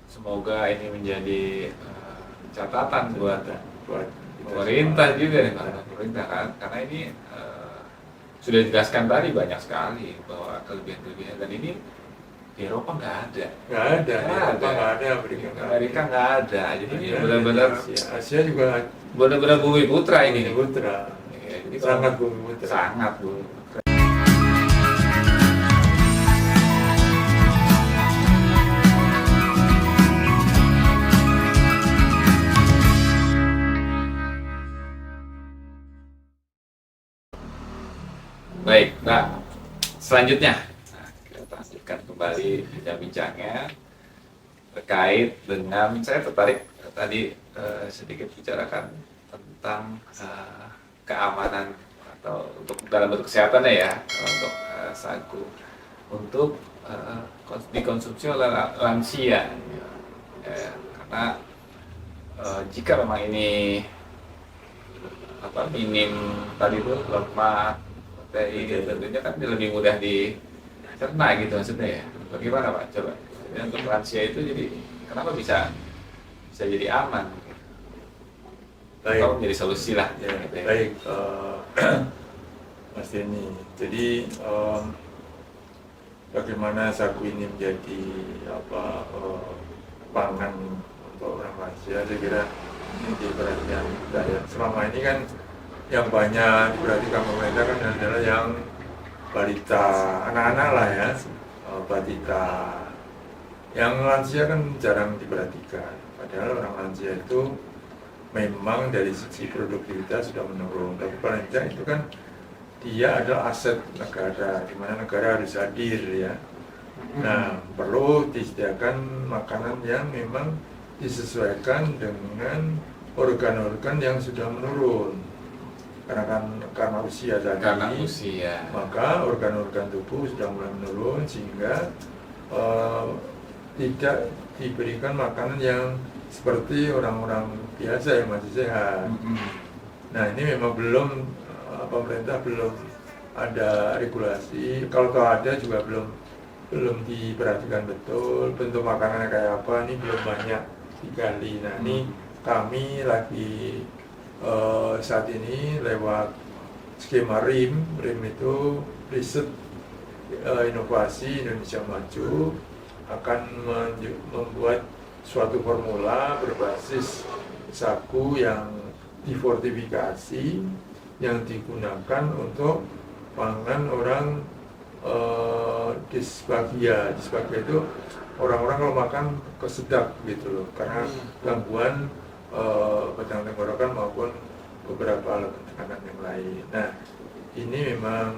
semoga ini menjadi catatan buat buat pemerintah juga nih, para pemerintah kan, karena ini sudah dijelaskan tadi banyak sekali bahwa kelebihan-kelebihan, dan ini di Eropa nggak ada. Nggak ada, di Eropa nggak ada, Amerika nggak ada. Jadi ini ada. benar-benar Asia juga benar-benar bumi putra ini. bumi putra. Ya, jadi Sangat bumi putra. sangat bumi putra. Baik, nah selanjutnya kita lanjutkan kembali bincang-bincangnya terkait dengan, saya tertarik tadi sedikit bicarakan tentang keamanan atau untuk dalam bentuk kesehatannya ya, untuk sagu untuk dikonsumsi oleh lansia ya, karena jika memang ini minim tadi itu lemak, protein, tentunya kan lebih mudah dicerna gitu maksudnya ya. Bagaimana Pak? Coba. Jadi untuk lansia itu jadi kenapa bisa jadi aman? Baik. Atau menjadi solusi lah. Ya, gitu ya. baik, Mas Denny. Jadi bagaimana sagu ini menjadi pangan untuk orang lansia? Saya kira ini perhatian kita ya. Selama ini kan yang banyak diperhatikan pemerintah kan adalah yang balita, anak-anak lah ya, balita. Yang lansia kan jarang diperhatikan. Padahal orang lansia itu memang dari sisi produktivitas sudah menurun. Tapi paling tidak itu kan dia adalah aset negara, di mana negara harus hadir ya. Nah, perlu disediakan makanan yang memang disesuaikan dengan organ-organ yang sudah menurun. Karena usia tadi, maka organ-organ tubuh sudah mulai menurun sehingga tidak diberikan makanan yang seperti orang-orang biasa yang masih sehat. Nah, ini memang pemerintah belum ada regulasi. Kalau ada juga belum diperhatikan betul bentuk makanannya kayak apa. Ini belum banyak digali. Nah, ini kami lagi saat ini lewat skema RIM itu riset inovasi Indonesia Maju akan membuat suatu formula berbasis sagu yang difortifikasi yang digunakan untuk pangan orang disfagia. Disfagia itu orang-orang kalau makan kesedap gitu loh, karena gangguan batang tenggorokan maupun beberapa alat tekanan yang lain. Nah, ini memang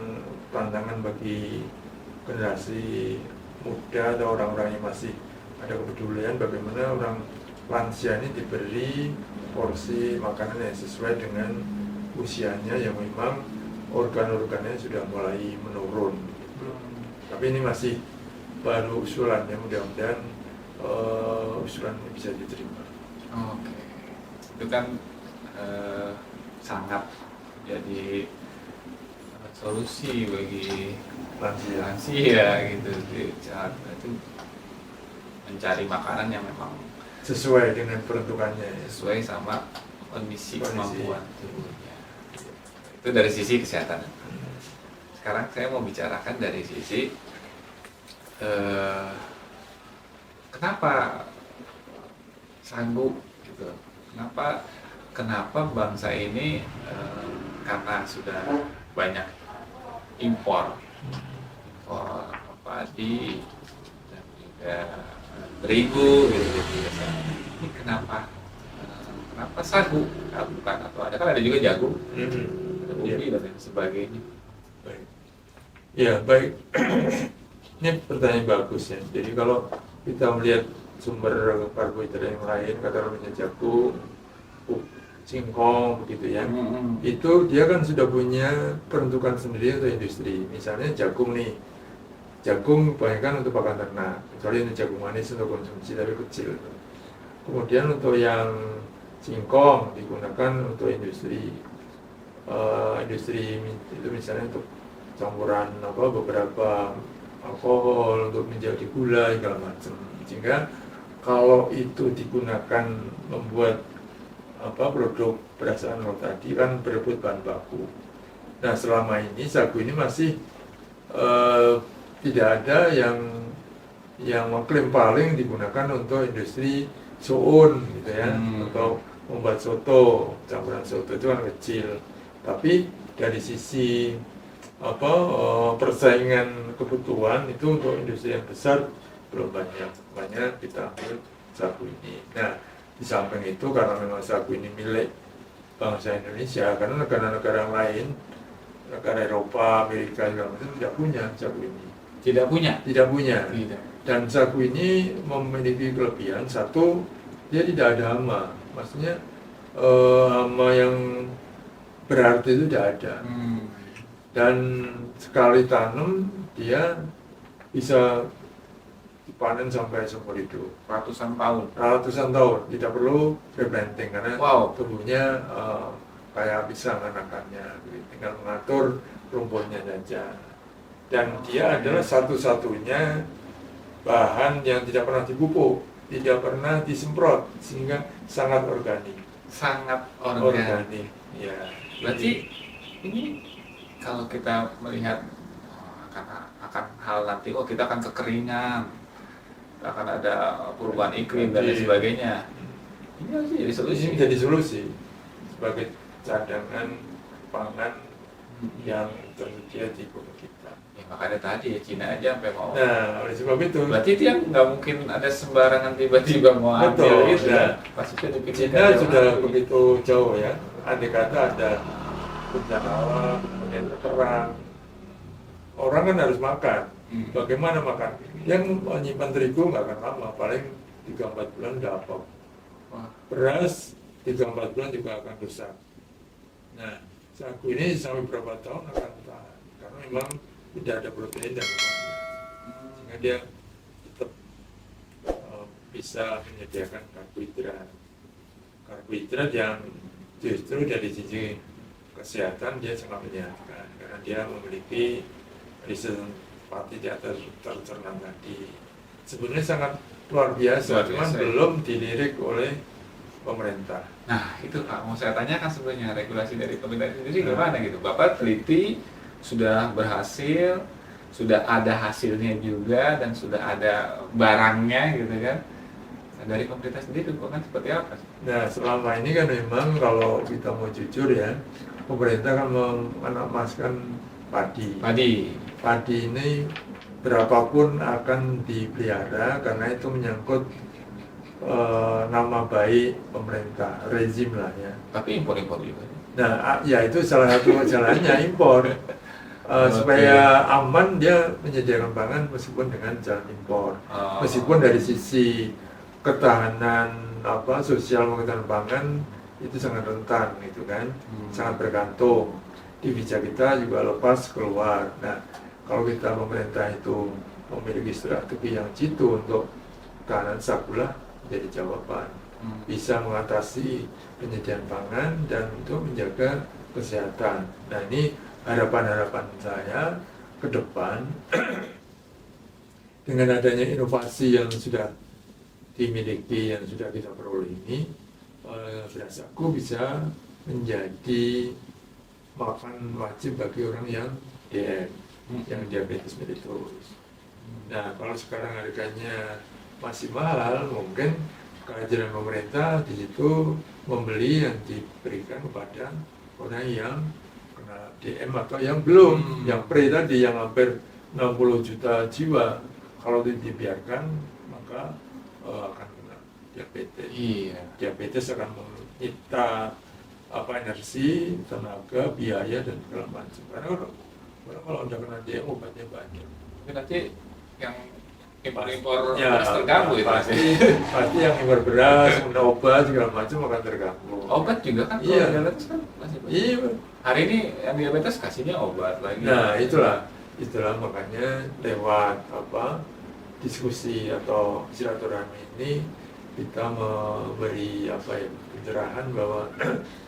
tantangan bagi generasi muda atau orang-orang yang masih ada kepedulian bagaimana orang lansia ini diberi porsi makanan yang sesuai dengan usianya yang memang organ-organnya sudah mulai menurun. Tapi ini masih baru usulan ya, mudah-mudahan usulan ini bisa diterima. Oke, itu kan sangat jadi solusi bagi lansia gitu. Itu mencari makanan yang memang sesuai dengan peruntukannya, sesuai sama kondisi kemampuan tubuhnya. Itu dari sisi kesehatan. Sekarang saya mau bicarakan dari sisi kenapa sagu gitu. Kenapa bangsa ini karena sudah banyak impor padi dan juga terigu gitu. Ini kenapa sagu? Bukan, atau ada juga jagung, ada ubi dan sebagainya. Baik. Ya, baik. Ini pertanyaan bagus ya. Jadi kalau kita melihat sumber karbohidrat yang lain, katakanlah jagung, singkong begitu ya. Itu dia kan sudah punya peruntukan sendiri untuk industri. Misalnya jagung nih. Jagung kebanyakan untuk pakan ternak, kecuali ini jagung manis untuk konsumsi tapi kecil. Kemudian untuk yang singkong digunakan untuk industri itu misalnya untuk campuran beberapa alkohol untuk menjadi gula segala macam, sehingga kalau itu digunakan membuat produk beras analog tadi kan berebut bahan baku. Nah selama ini sagu ini masih tidak ada yang mengklaim paling digunakan untuk industri soun gitu ya, atau membuat soto, campuran soto itu kan kecil. Tapi dari sisi persaingan kebutuhan itu untuk industri yang besar belum banyak, makanya kita ambil sagu ini. Nah di samping itu karena memang sagu ini milik bangsa Indonesia, karena negara-negara lain, negara Eropa, Amerika juga tidak punya sagu ini. Tidak punya? Tidak punya. Tidak. Dan sagu ini memiliki kelebihan, satu, dia tidak ada hama. Maksudnya hama yang berarti itu tidak ada. Dan sekali tanam dia bisa dipanen sampai seumur hidup. Ratusan tahun? Ratusan tahun, tidak perlu replanting karena tumbuhnya kayak pisang anakannya, tinggal mengatur rumputnya saja. Dan dia adalah satu-satunya bahan yang tidak pernah dipupuk, tidak pernah disemprot, sehingga sangat organik. Sangat organik. Ya. Berarti ini kalau kita melihat akan hal nanti, kita akan kekeringan, akan ada perubahan iklim dan lain sebagainya. Ini harus jadi solusi. Ini menjadi solusi sebagai cadangan pangan yang tersedia di bumi kita. Ya, makanya tadi ya Cina aja sampai mau. Nah, oleh sebab itu. Berarti itu yang nggak mungkin ada sembarangan tiba-tiba mau ambil gitu. Nah, pasti Cina sudah begitu jauh ya. Andai kata ada bencana alam, kemudian perang, orang kan harus makan. Bagaimana makan? Yang menyimpan terigu nggak akan lama, paling 3-4 bulan udah apa. Beras 3-4 bulan juga akan rusak. Nah, sagu ini sampai berapa tahun akan tahan, karena memang tidak ada protein dan lemaknya, sehingga dia tetap bisa menyediakan karbohidrat yang justru dari sisi kesehatan dia sangat menyehatkan, karena dia memiliki risopati di atas tercerna tadi. Sebenarnya sangat luar biasa, cuman belum dilirik oleh pemerintah. Nah itu Pak, mau saya tanyakan sebenarnya regulasi dari pemerintah sendiri gimana gitu. Bapak teliti, sudah berhasil, sudah ada hasilnya juga, dan sudah ada barangnya gitu kan. Nah, dari pemerintah sendiri kan seperti apa? Nah selama ini kan memang kalau kita mau jujur ya, pemerintah kan menamaskan padi. Padi ini berapapun akan dipelihara karena itu menyangkut nama baik pemerintah, rezim lah ya. Tapi impor juga. Nah ya itu salah satu jalannya impor. Supaya aman dia menyediakan pangan meskipun dengan jalan impor. Meskipun dari sisi ketahanan sosial ketahanan pangan itu sangat rentan gitu kan, sangat bergantung. Divisa kita juga lepas keluar. Nah kalau kita pemerintah itu memiliki strategi yang jitu untuk ketahanan sagulah jadi jawaban, bisa mengatasi penyediaan pangan dan untuk menjaga kesehatan. Nah ini harapan-harapan saya ke depan dengan adanya inovasi yang sudah dimiliki, yang sudah kita peroleh ini, beras sagu bisa menjadi makan wajib bagi orang yang DM, yang diabetes mellitus. Nah kalau sekarang harganya masih mahal, mungkin kehadiran pemerintah di situ membeli yang diberikan kepada orang yang kena DM atau yang belum, yang pre tadi yang hampir 60 juta jiwa. Kalau dibiarkan maka akan kena diabetes. Diabetes akan menyita energi, tenaga, biaya dan segala macam. Karena kalau udah kena DM obatnya banyak. Tapi nanti yang impor beras terganggu itu pasti yang impor beras, obat segala macam akan terganggu. Obat juga kan kalau diabetes kan masih banyak. Iya. Hari ini yang diabetes kasihnya obat lagi. Nah itulah makanya lewat diskusi atau silaturahmi ini kita memberi pencerahan bahwa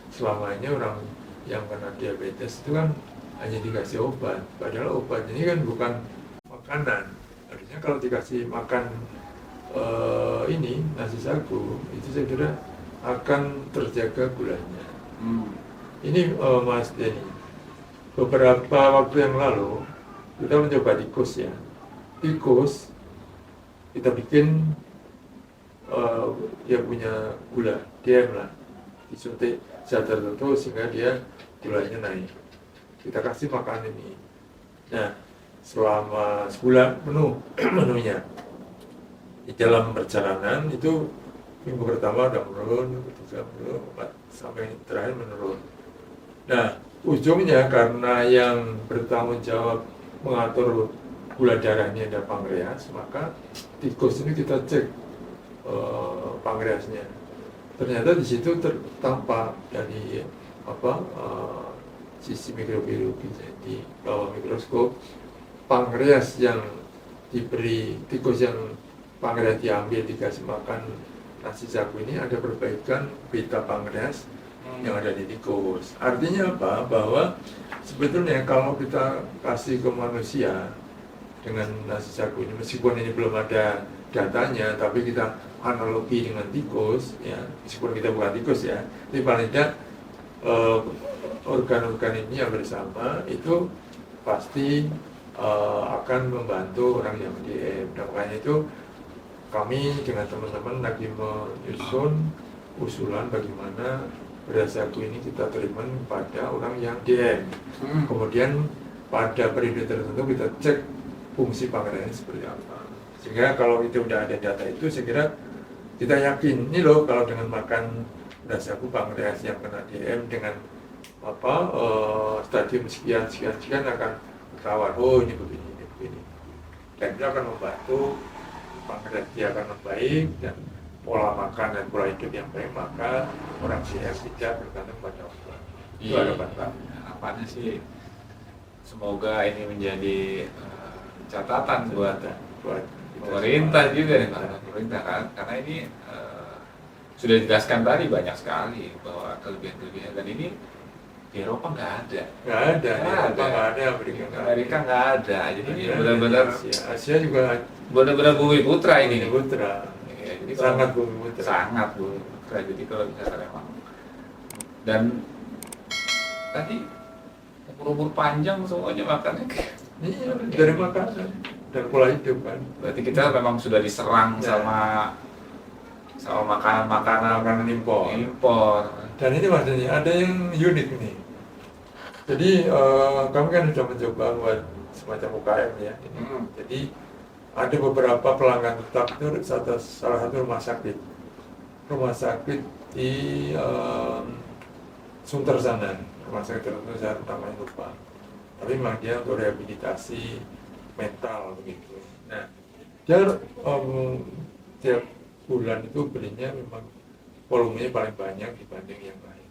selama ini orang yang kena diabetes itu kan hanya dikasih obat, padahal obat ini kan bukan makanan. Harusnya kalau dikasih makan ini nasi sagu itu saya kira akan terjaga gulanya. Ini Mas Denny, beberapa waktu yang lalu kita mencoba tikus ya. Tikus kita bikin dia punya gula, DM lah, disuntik zat tertentu sehingga dia gulanya naik. Kita kasih makan ini. Nah, selama sebulan penuh menunya. Di dalam perjalanan itu minggu pertama udah menurun, ketiga menurun, 4, sampai terakhir menurun. Nah, ujungnya karena yang bertanggung jawab mengatur gula darahnya ada pankreas, maka tikus ini kita cek pankreasnya. Ternyata di situ tertampak dari sisi mikrobiologi di bawah mikroskop, pankreas yang diberi tikus yang pankreas diambil dikasih makan nasi sagu ini ada perbaikan beta pankreas yang ada di tikus. Artinya apa? Bahwa sebetulnya kalau kita kasih ke manusia dengan nasi sagu ini, meskipun ini belum ada datanya, tapi kita analogi dengan tikus, ya meskipun kita bukan tikus ya, tapi paling tidak organ-organ ini yang bersama itu pasti akan membantu orang yang DM. Dan makanya itu kami dengan teman-teman lagi menyusun usulan bagaimana beras sagu ini kita terima pada orang yang DM. Kemudian pada periode tertentu kita cek fungsi pankreasnya seperti apa. Sehingga kalau itu udah ada data itu, saya kira kita yakin ini loh kalau dengan makan beras sagu pankreas yang kena DM dengan stadium sekian akan ketahuan, oh ini begini. Dan itu akan membantu pankreas dia akan membaik dan pola makan dan pola hidup yang baik, maka orang CF tidak bergantung pada obat. Itu harapan Pak. Harapannya sih semoga ini menjadi catatan buat pemerintah juga nih, pemerintah kan, karena ini sudah dijelaskan tadi banyak sekali bahwa kelebihan-kelebihan, dan ini di Eropa nggak ada. Amerika nggak ada. Jadi ini benar-benar Asia juga benar-benar bumi putra ini. Bumi putra. Ya, jadi sangat bumi putra. Sangat bumi putra. Jadi kalau misalkan emang, dan tadi umur panjang semuanya makannya iya, dari makanan dan pola hidup kan. Berarti kita memang sudah diserang sama makanan impor. Dan ini maksudnya ada yang unik nih. Jadi kami kan sudah mencoba buat semacam UKM ya. Jadi ada beberapa pelanggan tetap itu salah satu rumah sakit di Sunter sana, rumah sakit tertentu saya namanya lupa. Tapi memang dia untuk rehabilitasi mental begitu. Nah, dia tiap bulan itu belinya memang volumenya paling banyak dibanding yang lain.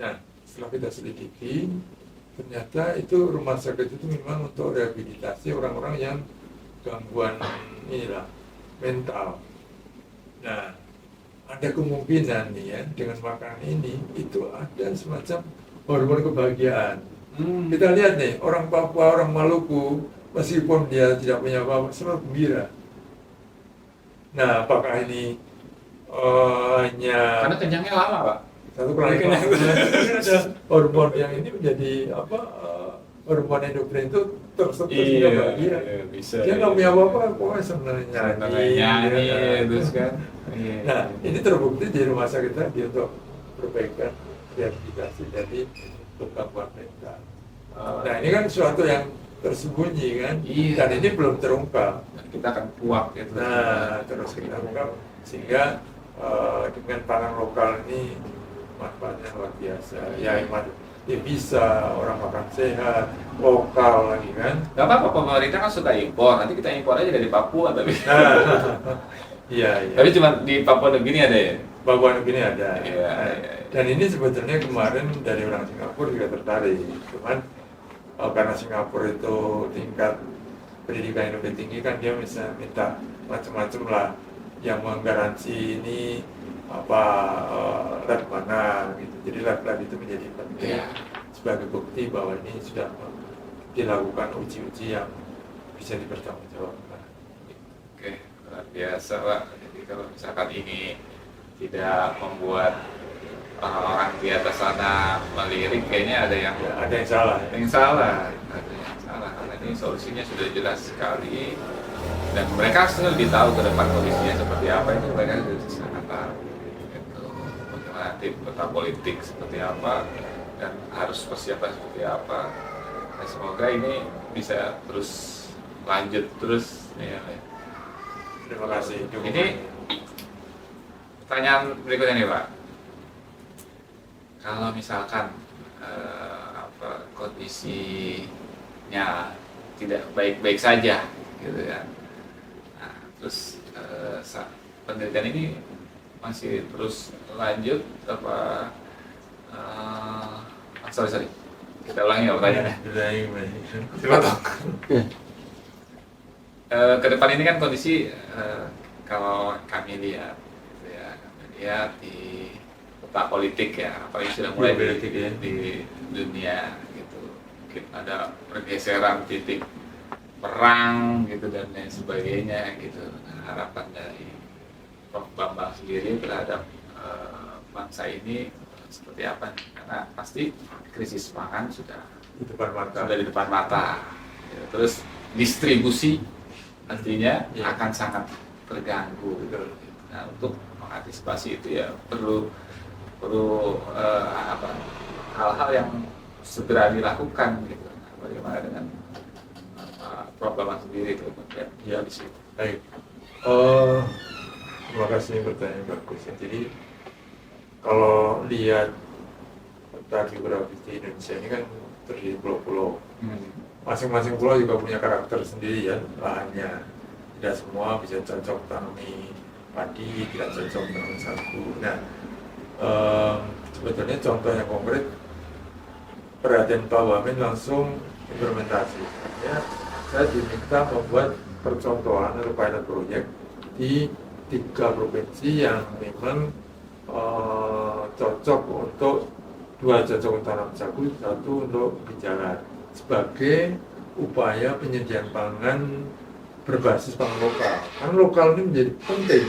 Nah, setelah kita selidiki, ternyata itu rumah sakit itu memang untuk rehabilitasi orang-orang yang gangguan mental. Nah, ada kemungkinan nih ya dengan makanan ini itu ada semacam hormon kebahagiaan. Kita lihat nih orang Papua, orang Maluku, meskipun dia tidak punya apa-apa, selalu gembira. Nah, apakah ini hanya karena kenyangnya lama, Pak. Satu kelainan ada hormon yang ini menjadi hormon endokrin itu tersedot juga bahagia. Bisa. Dia nggak punya apa-apa, pokoknya senang nyanyi. Terus kan. Nah, ini terbukti di rumah sakit tadi untuk perbaikan rehabilitasi dari gangguan mental. Nah, ini kan sesuatu yang tersembunyi kan, dan ini belum terungkap. Kita akan kuat gitu. Nah, terus kita ungkap sehingga dengan pangan lokal ini manfaatnya luar biasa. Ya, bisa orang makan sehat, lokal lagi kan. Gak apa-apa, pemerintah kan suka impor. Nanti kita impor aja dari Papua tapi. Iya. Tapi cuma di Papua Nugini ada ya? Papua Nugini ada. Iya. Dan ini sebetulnya kemarin dari orang Singapura juga tertarik. Cuman karena Singapura itu tingkat pendidikan yang lebih tinggi kan, dia bisa minta macam-macam lah yang menggaransi ini lab mana gitu. Jadi lab itu menjadi penting sebagai bukti bahwa ini sudah dilakukan uji-uji yang bisa dipertanggungjawabkan. Oke, berarti biasa Pak. Jadi kalau misalkan ini tidak membuat orang di atas sana melirik, kayaknya ada yang Ya, ada yang salah. ada yang salah, ada yang salah. Karena ini solusinya sudah jelas sekali dan mereka harusnya lebih tahu ke depan kondisinya seperti apa, itu mereka sudah sangat tahu. Gitu. Bagaimana nanti peta politik seperti apa dan harus persiapan seperti apa. Nah, semoga ini bisa terus lanjut terus. Ya. Terima kasih. Ini pertanyaan berikutnya nih Pak. Kalau misalkan kondisinya tidak baik-baik saja, gitu ya. Nah, terus penelitian ini masih terus lanjut apa? Sorry, kita ulangi ya pertanyaannya. Potong. Ke depan ini kan kondisi kalau kami lihat, gitu ya, kami lihat di peta politik ya, apalagi sudah mulai Politik, ya. di dunia gitu, mungkin ada pergeseran titik perang gitu dan lain sebagainya gitu. Nah, harapan dari Prof. Bambang sendiri terhadap bangsa ini seperti apa nih? Karena pasti krisis pangan sudah Di depan mata. di depan mata. Ya, terus distribusi nantinya Iya. akan sangat terganggu. Betul. Nah, untuk mengantisipasi itu ya perlu hal-hal yang segera dilakukan gitu. Nah, bagaimana dengan Prof. Bambang sendiri itu Ya. di situ. Baik. Terima kasih pertanyaan bagus ya. Jadi kalau lihat peta geografis di Indonesia ini kan terdiri pulau-pulau. Masing-masing pulau juga punya karakter sendiri ya, lahannya. Tidak semua bisa cocok tanami padi, tidak cocok tanami sagu. Nah, sebetulnya contoh yang konkret, perhatian Pak Wamen langsung implementasi. Ya, saya diminta membuat percontohan atau pilot project di 3 provinsi yang memang cocok untuk 2 cocok untuk tanam sagu, 1 untuk bicara sebagai upaya penyediaan pangan berbasis pangan lokal. Karena lokal ini menjadi penting.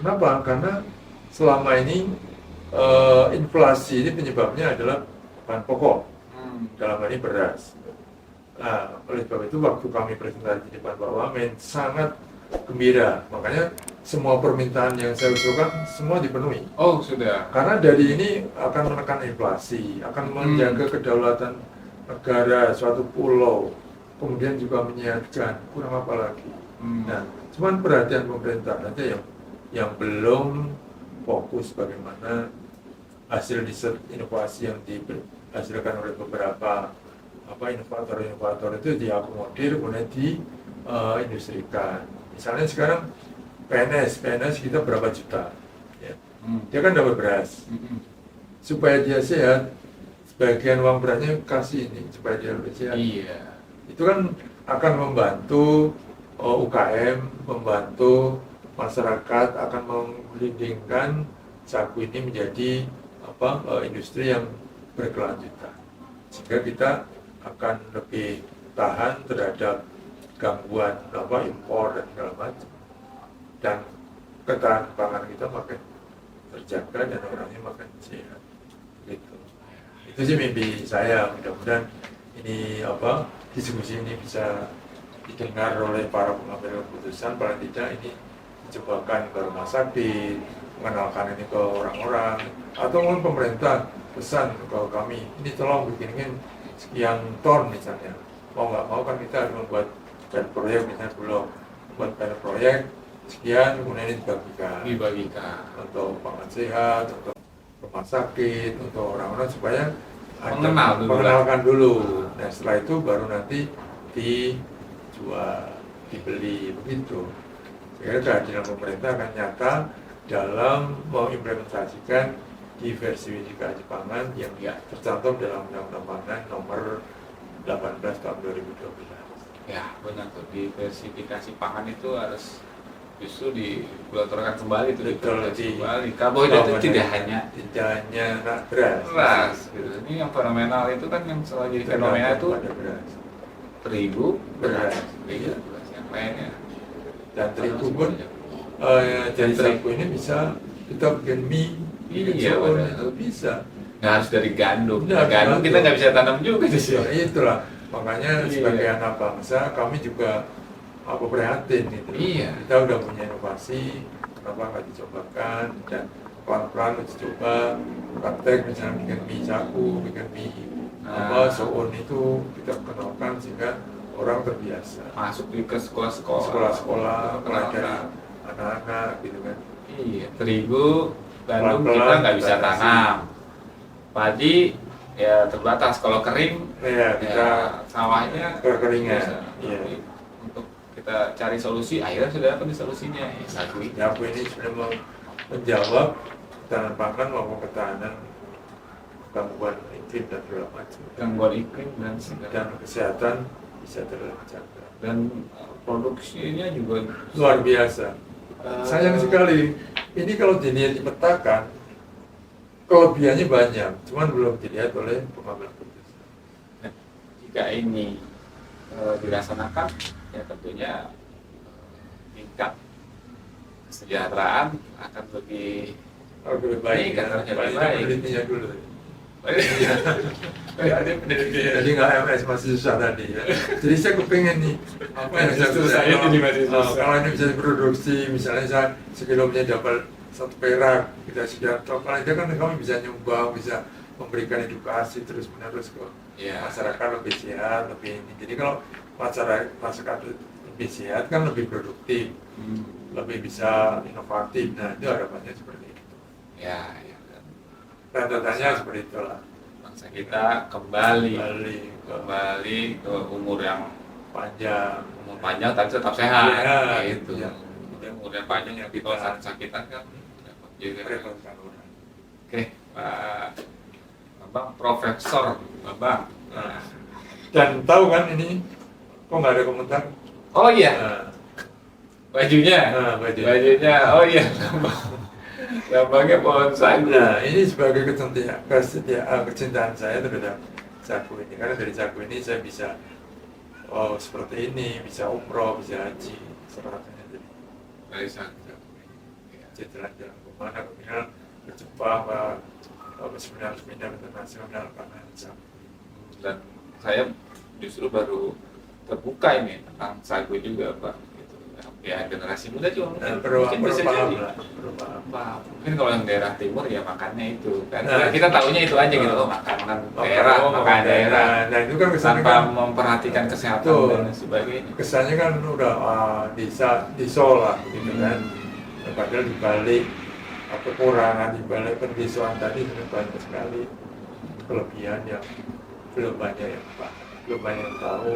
Kenapa? Karena selama ini inflasi ini penyebabnya adalah bahan pokok, dalam hal ini beras. Nah, oleh sebab itu waktu kami presentasi di depan Pak Wamen sangat gembira. Makanya semua permintaan yang saya usulkan semua dipenuhi. Oh, sudah. Karena dari ini akan menekan inflasi, akan menjaga kedaulatan negara suatu pulau, kemudian juga menyiapkan kurang apa lagi. Nah, cuman perhatian pemerintah saja yang belum fokus bagaimana hasil riset inovasi yang dihasilkan oleh beberapa inovator-inovator itu diakomodir kemudian diindustrikan. Misalnya sekarang PNS kita berapa juta, ya. Dia kan dapat beras, supaya dia sehat, sebagian uang berasnya kasih ini supaya dia lebih sehat. Iya. Itu kan akan membantu UKM, membantu masyarakat, akan melindingkan sagu ini menjadi industri yang berkelanjutan, sehingga kita akan lebih tahan terhadap gangguan impor dan segala macam, dan ketahanan pangan kita makin terjaga dan orangnya makin sehat. Gitu. Itu sih mimpi saya. Mudah-mudahan ini diskusi ini bisa didengar oleh para pengambil keputusan. Paling tidak ini dicobakan ke rumah sakit, mengenalkan ini ke orang-orang, atau mungkin pemerintah pesan ke kami, ini tolong bikinin sekian ton misalnya. Mau nggak mau kan kita harus membuat pilot proyek, misalnya belum buat pilot proyek sekian, kemudian ini dibagikan untuk pangan sehat, untuk rumah sakit, untuk orang-orang supaya mengenalkan dulu. Nah, setelah itu baru nanti dijual, dibeli, begitu. Sehingga kehadiran pemerintah akan nyata dalam mengimplementasikan diversifikasi pangan yang tercantum dalam Undang-Undang Pangan Nomor 18 Tahun 2012. Ya, benar tuh. Diversifikasi pangan itu harus justru digelontorkan kembali, itu diperlukan kembali. Karbohidrat itu tidak hanya beras gitu. Ini yang fenomenal itu kan, yang selalu jadi fenomena itu terigu, beras, beras yang lainnya. Dan terigu pun dari sagu ini bisa kita bikin mie, bikin Iya, soun, benar. itu bisa. Nggak harus dari gandum. Iya, Gandum kita nggak bisa tanam juga di Ya, sini. itulah makanya Iya. sebagai anak bangsa kami juga prihatin gitu. Iya. Kita udah punya inovasi, kenapa nggak dicobakan dan pelan-pelan uji coba praktek misalnya bikin mie sagu, bikin mie soun itu kita kenalkan sehingga orang terbiasa. Masuk ke sekolah-sekolah. Sekolah-sekolah, mulai dari Kenalkan. anak-anak gitu kan. Iya, terigu, gandum kita Pelan-pelan nggak bisa dibatasi. tanam. Padi ya terbatas. Kalau kering, Ya, kita ya sawahnya kekeringan. bisa. Iya. Untuk kita cari solusi, akhirnya sudah dapat solusinya. Ya, sagu ini. Nyapu ini sebenarnya mau menjawab ketahanan pangan maupun ketahanan gangguan iklim dan segala macam. Gangguan iklim dan segala. Dan kesehatan bisa terjaga. Dan produksinya juga Luar biasa. Sayang sekali, ini kalau dilihat dipetakan, kelebihannya banyak, cuman belum dilihat oleh pengambil keputusan. Jika ini dilaksanakan, ya tentunya tingkat kesejahteraan akan lebih Lebih baik, Kan ya. harusnya Pak, lebih itu baik. penelitinya dulu. Ada penelitian. Jadi nggak MS masih susah tadi ya. Jadi saya kepingin nih apa yang bisa Susah, saya ini masih susah. kalau ini bisa diproduksi, misalnya saya sekilonya dapat 1 perak, kita sekian paling tidak kan kami bisa nyumbang, bisa memberikan edukasi terus menerus ke Ya. masyarakat lebih sehat, lebih ini. Jadi kalau masyarakat lebih sehat kan lebih produktif, lebih bisa inovatif. Nah itu harapannya seperti itu. Ya, ya. Dan datanya seperti itulah. Bangsa kita kembali Kembali ke umur yang panjang. panjang tapi tetap sehat. Iya, Gitu. iya. Jadi umur yang panjang yang kalau sakit-sakitan kan dapat juga. Repotkan orang. Oke, Pak Bambang, Profesor Bambang. Nah, dan tahu kan ini kok nggak ada komentar? Oh iya, Nah, bajunya. Bajunya. Oh iya. Bambangnya pohon sagu. Nah, ini sebagai kecintaan saya terhadap sagu ini. Karena dari sagu ini saya bisa seperti ini, bisa umroh, bisa haji, seratannya jadi Dari sagu. saya jalan-jalan kemana, kemudian ke Jepang, ke seminar-seminar internasional karena sagu. Dan saya justru baru terbuka ini tentang sagu juga, Pak. Gitu. Ya generasi muda juga Nah, mungkin bisa paham jadi. lah, paham. Wah, mungkin kalau yang daerah timur ya makannya itu kan. Nah, Kita taunya itu aja gitu, oh makanan daerah, makanan daerah. Nah, itu kan kesannya Tanpa kan, memperhatikan kesehatan Betul. dan sebagainya. kesannya kan udah disolah gitu kan. Nah, padahal dibalik kekurangan, dibalik pendisuan tadi sebenarnya banyak sekali kelebihan yang belum banyak yang paham, belum banyak yang tahu,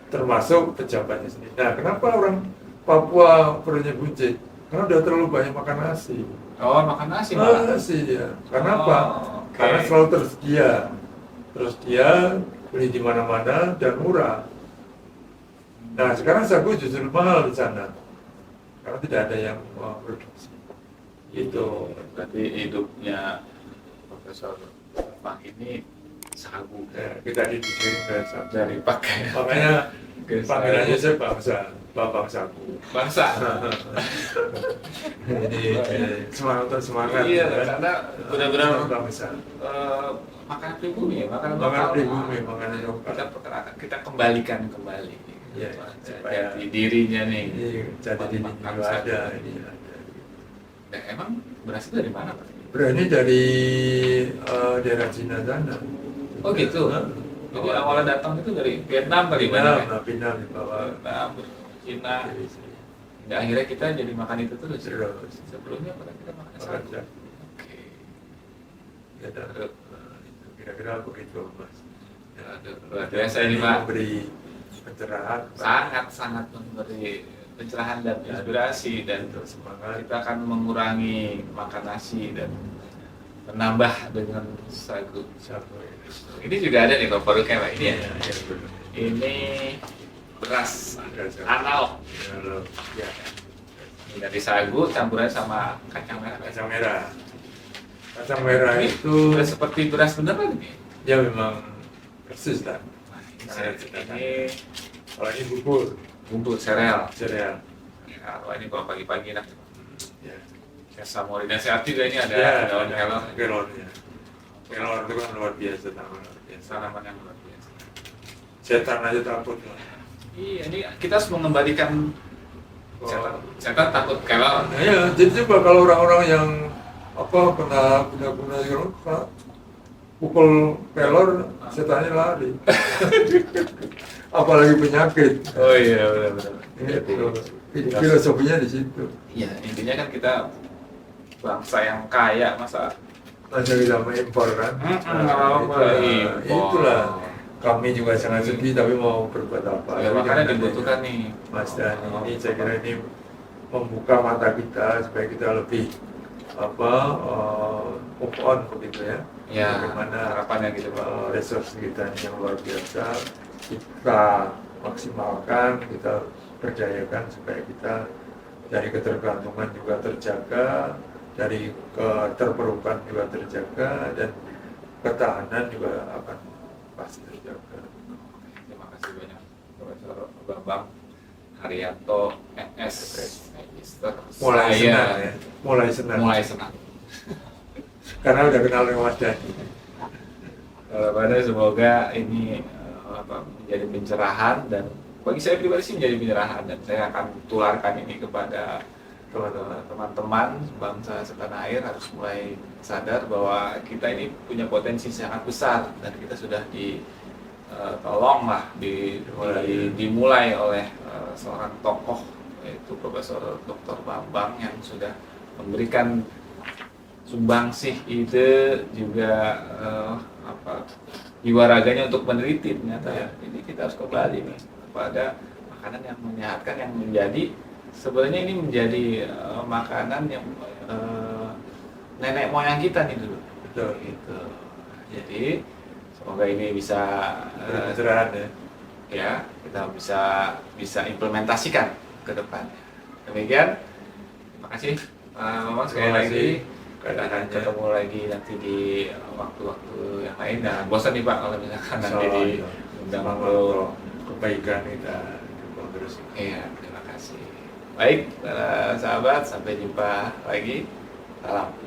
termasuk pejabatnya sendiri. Nah, kenapa orang Papua perutnya buncit? Karena udah terlalu banyak makan nasi. Oh, makan nasi malah. Nasi ya. Karena Oh, apa? oke. Karena selalu tersedia, beli di mana-mana dan murah. Nah, sekarang sagu justru mahal di sana. Karena tidak ada yang produksi. Gitu. Berarti hidupnya Profesor Bambang ini sagu Ya, kita dididik ke sagu. dari pakai Makanya ke panggilannya sagu. saya bangsa, Bambang Sagu. Bangsa. Jadi semangat. Iya, kan? karena benar-benar bangsa. makanan pribumi ya, makanan Makanan lokal. pribumi, makanan lokal. Kita kembalikan kembali. Iya, Supaya di dirinya nih. Ini jadi di Makan juga sagu. ada ini ada. Nah, emang berasal dari mana, Pak? Berani dari daerah Cina sana. Oh gitu. Jadi awalnya datang itu dari Vietnam kali mana? Pindah di bawah. Vietnam, Cina. Hingga akhirnya kita jadi makan itu terus. Terus. Sebelumnya pernah kita makan Makan sagu. sagu. Oke. Ya, dan, itu kira-kira begitu mas. Aduh, luar biasa ini, Pak. Memberi pencerahan. Sangat memberi pencerahan dan inspirasi dan Untuk semangat. kita akan mengurangi makan nasi dan menambah dengan sagu. Sagu ini. Ini juga ada nih Pak produknya Pak. Ini ya. Ya, ya, betul. Ini beras Beras analog. Ya, Ini dari sagu campuran sama kacang merah. kacang merah. Kacang merah Ini itu udah seperti beras beneran ini. ya memang persis lah. Ini Kalau ini bubur bumbu sereal. cereal. sehat. Wah ini kalau pagi-pagi nah Ya. Kesamori dan sehat juga ini ada Ya, daun kelor. kelornya. Kelor itu kan luar biasa, luar biasa. Tanaman yang luar biasa. Setan aja takut lah. Iya, ini kita harus mengembalikan Oh. setan takut kelor. Nah, ya, jadi coba kalau orang-orang yang kena guna-guna gitu, pukul kelor, setannya lari. Apalagi penyakit. Oh iya benar-benar. Itu filosofinya di situ. Iya, intinya kan kita bangsa yang kaya, masa Masa kita mengimpor kan? Itulah. Kami juga sangat sedih tapi mau berbuat apa? Ya, Tapi makanya kan dibutuhkan nih Mas Dhani ini saya kira ini membuka mata kita supaya kita lebih move on begitu ya. ya Bagaimana harapannya gitu Pak. resource kita ini yang luar biasa kita maksimalkan, kita berdayakan supaya kita dari ketergantungan juga terjaga, dari keterpurukan juga terjaga, dan ketahanan juga akan pasti terjaga. Terima kasih banyak Profesor Bambang Haryanto MS Magister. Mulai Saya senang ya, mulai senang. mulai senang. Karena udah kenal dengan Mas Dhani. Harapannya semoga ini menjadi pencerahan, dan bagi saya pribadi sih menjadi pencerahan, dan saya akan tularkan ini kepada teman-teman bangsa setanah air harus mulai sadar bahwa kita ini punya potensi sangat besar, dan kita sudah dimulai oleh seorang tokoh, yaitu Profesor Dr. Bambang, yang sudah memberikan sumbangsih ide juga jiwa raganya untuk meneliti ternyata ya. Jadi kita harus kembali nih kepada makanan yang menyehatkan, yang menjadi sebenarnya ini menjadi makanan yang nenek moyang kita nih dulu. Betul. Gitu. Jadi semoga ini bisa Pencerahan ya. ya kita bisa implementasikan ke depan. Demikian, terima kasih Mama sekali Terima lagi. kasih. Kita akan ketemu lagi nanti di waktu-waktu yang lain. Nah, bosan nih Pak kalau misalkan nanti diundang untuk kebaikan kita dukung terus. iya, terima kasih. Baik, para sahabat, sampai jumpa lagi. Salam.